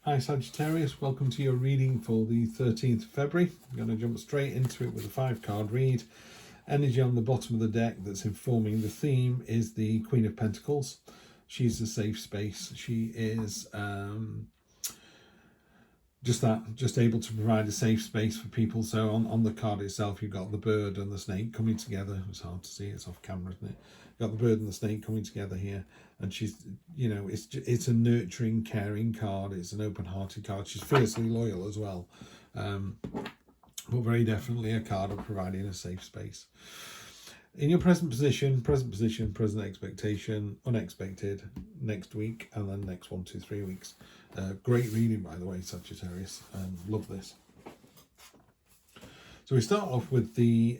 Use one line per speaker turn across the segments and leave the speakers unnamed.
Hi Sagittarius, welcome to your reading for the 13th of February. I'm going to jump straight into it with a 5-card read. Energy on the bottom of the deck that's informing the theme is the Queen of Pentacles. She's the safe space. She is just able to provide a safe space for people. So on the card itself, you've got the bird and the snake coming together. It's hard to see, it's off camera, isn't it? You've got the bird and the snake coming together here, and she's, you know, it's a nurturing, caring card. It's an open-hearted card. She's fiercely loyal as well, but very definitely a card of providing a safe space. In your present position, present expectation, unexpected, next week, and then next 1, 2, 3 weeks. Great reading, by the way, Sagittarius. Love this. So we start off with the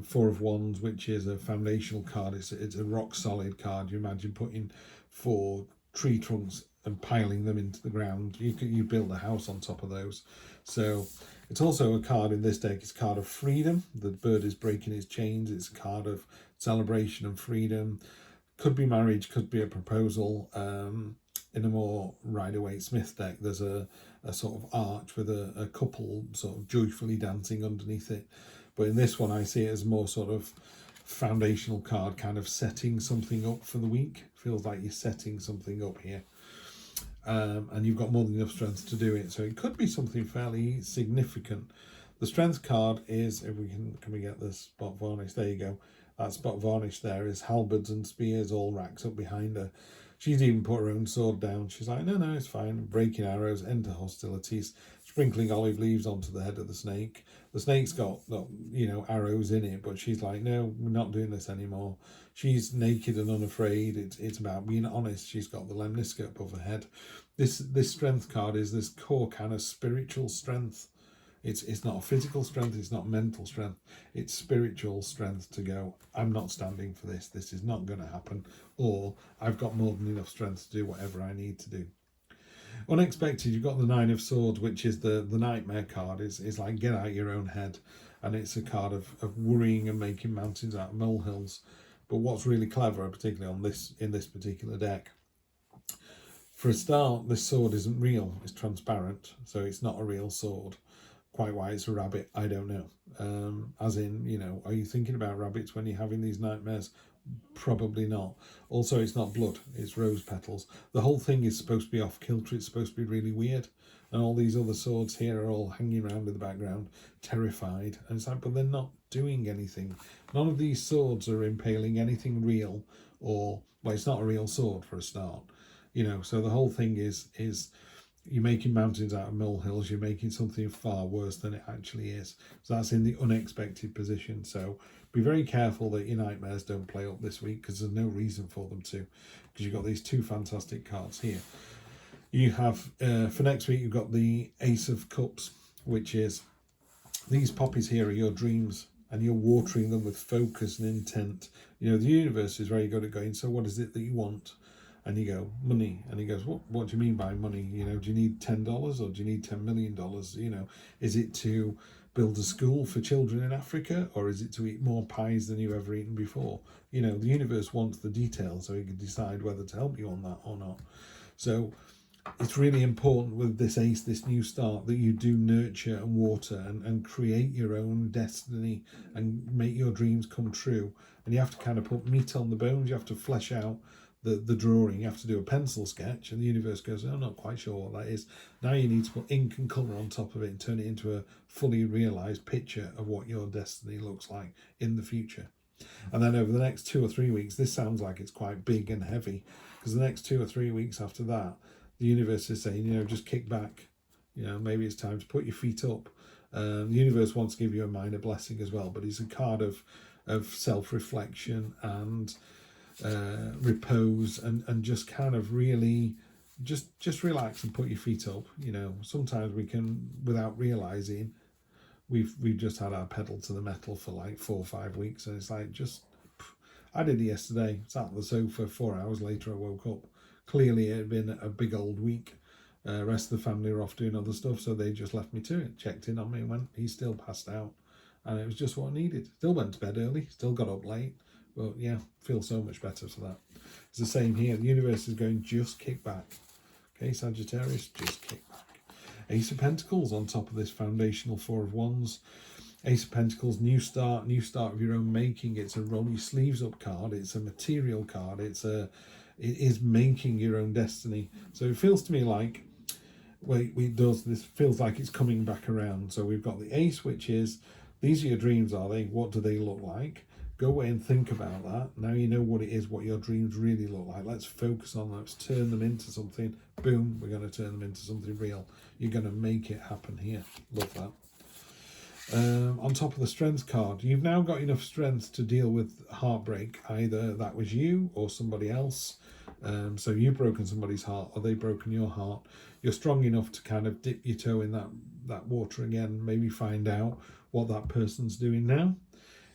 4 of Wands, which is a foundational card. It's a rock solid card. You imagine putting 4 tree trunks and piling them into the ground. You build a house on top of those. So it's also a card in this deck. It's a card of freedom. The bird is breaking its chains. It's a card of celebration and freedom. Could be marriage, could be a proposal. In a more Rider-Waite Smith deck, there's a sort of arch with a couple sort of joyfully dancing underneath it. But in this one, I see it as more sort of foundational card, kind of setting something up for the week. Feels like you're setting something up here. And you've got more than enough strength to do it. So it could be something fairly significant. The strength card is, if we can we get the spot varnish? There you go. That spot varnish there is halberds and spears all racked up behind her. She's even put her own sword down. She's like, no, it's fine. Breaking arrows, enter hostilities, sprinkling olive leaves onto the head of the snake. The snake's got you know, arrows in it, but she's like, no, we're not doing this anymore. She's naked and unafraid. It's about being honest. She's got the lemniscate above her head. This strength card is this core kind of spiritual strength. It's not a physical strength, it's not mental strength, it's spiritual strength to go, I'm not standing for this, this is not going to happen, or I've got more than enough strength to do whatever I need to do. Unexpected, you've got the 9 of Swords, which is the nightmare card. It's like get out your own head, and it's a card of worrying and making mountains out of molehills. But what's really clever, particularly in this particular deck, for a start, this sword isn't real, it's transparent, so it's not a real sword. Quite why it's a rabbit, I don't know. As in, you know, are you thinking about rabbits when you're having these nightmares? Probably not. Also, it's not blood, it's rose petals. The whole thing is supposed to be off kilter, it's supposed to be really weird. And all these other swords here are all hanging around in the background, terrified. And it's like, but they're not doing anything. None of these swords are impaling anything real, or, well, it's not a real sword for a start. You know, so the whole thing is you're making mountains out of molehills, you're making something far worse than it actually is. So that's in the unexpected position. So be very careful that your nightmares don't play up this week, because there's no reason for them to, because you've got these 2 fantastic cards here. You have, for next week, you've got the Ace of Cups, which is these poppies here are your dreams, and you're watering them with focus and intent. You know, the universe is very good at going, so what is it that you want? And you go, money. And he goes, what do you mean by money? You know, do you need $10 or do you need $10 million? You know, is it to build a school for children in Africa, or is it to eat more pies than you've ever eaten before? You know, the universe wants the details so he can decide whether to help you on that or not. So it's really important with this ace, this new start, that you do nurture and water and create your own destiny and make your dreams come true. And you have to kind of put meat on the bones. You have to flesh out the drawing. You have to do a pencil sketch, and the universe goes, I'm not quite sure what that is. Now you need to put ink and colour on top of it and turn it into a fully realised picture of what your destiny looks like in the future. And then over the next 2 or 3 weeks, this sounds like it's quite big and heavy, because the next 2 or 3 weeks after that, the universe is saying, you know, just kick back. You know, maybe it's time to put your feet up. The universe wants to give you a minor blessing as well, but it's a card of self-reflection and repose and just kind of really just relax and put your feet up. You know, sometimes we can, without realizing, we've just had our pedal to the metal for like 4 or 5 weeks, and it's like, just, I did it yesterday, sat on the sofa, 4 hours later I woke up. Clearly it had been a big old week. Rest of the family were off doing other stuff, so they just left me to it, checked in on me and went, he's still passed out. And it was just what I needed. Still went to bed early, still got up late. But yeah, feel so much better for that. It's the same here. The universe is going, just kick back. Okay, Sagittarius, just kick back. Ace of Pentacles on top of this foundational Four of Wands. Ace of Pentacles, new start of your own making. It's a roll your sleeves up card. It's a material card. It is making your own destiny. So it feels to me like, well, this feels like it's coming back around. So we've got the Ace, which is, these are your dreams, are they? What do they look like? Go away and think about that. Now you know what it is, what your dreams really look like. Let's focus on that. Let's turn them into something. Boom, we're going to turn them into something real. You're going to make it happen here. Love that. On top of the Strength card, you've now got enough strength to deal with heartbreak. Either that was you or somebody else. So you've broken somebody's heart, or they've broken your heart. You're strong enough to kind of dip your toe in that water again, maybe find out what that person's doing now.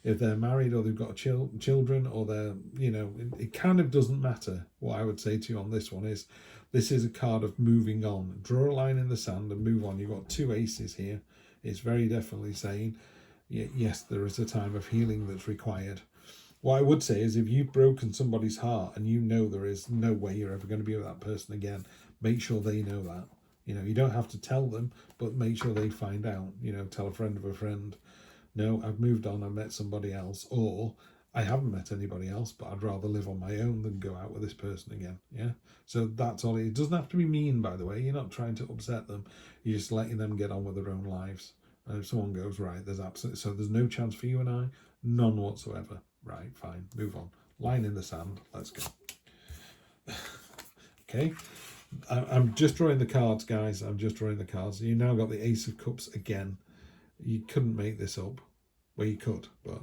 If they're married or they've got children, or they're, it kind of doesn't matter. What I would say to you on this one is, this is a card of moving on. Draw a line in the sand and move on. You've got two aces here. It's very definitely saying, yes, there is a time of healing that's required. What I would say is, if you've broken somebody's heart and you know there is no way you're ever going to be with that person again, make sure they know that. You don't have to tell them, but make sure they find out. Tell a friend of a friend, no, I've moved on, I've met somebody else, or I haven't met anybody else, but I'd rather live on my own than go out with this person again. Yeah. So that's all. It doesn't have to be mean, by the way. You're not trying to upset them. You're just letting them get on with their own lives. And if someone goes, right, there's no chance for you and I, none whatsoever. Right, fine, move on. Line in the sand. Let's go. Okay. I'm just drawing the cards, guys. I'm just drawing the cards. You now got the Ace of Cups again. You couldn't make this up. Well, you could, but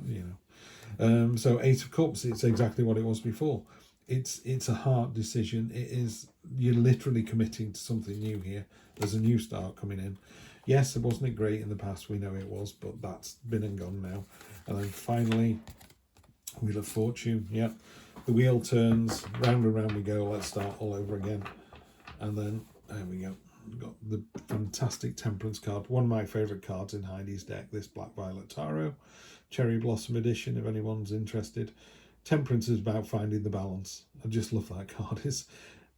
so Ace of Cups, it's exactly what it was before. It's a hard decision. It is, you're literally committing to something new here. There's a new start coming in. Yes, wasn't it great in the past? We know it was, but that's been and gone now. And then finally, Wheel of Fortune. Yep, the wheel turns, round and round we go. Let's start all over again. And then there we go. We've got the fantastic Temperance card, one of my favourite cards in Heidi's deck, this Black Violet Tarot, Cherry Blossom edition, if anyone's interested. Temperance is about finding the balance. I just love that card. It's,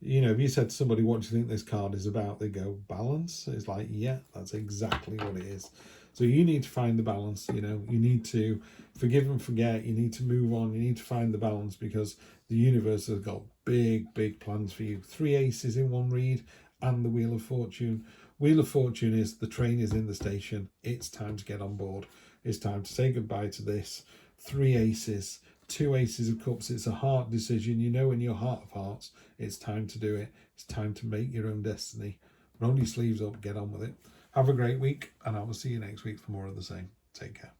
if you said to somebody, what do you think this card is about? They go, balance. It's like, yeah, that's exactly what it is. So you need to find the balance. You need to forgive and forget. You need to move on. You need to find the balance, because the universe has got big, big plans for you. 3 aces in one read, and the Wheel of Fortune. Wheel of Fortune is, the train is in the station. It's time to get on board. It's time to say goodbye to this. 3 aces, 2 aces of cups. It's a heart decision. In your heart of hearts, it's time to do it. It's time to make your own destiny. Roll your sleeves up, get on with it. Have a great week, and I will see you next week for more of the same. Take care.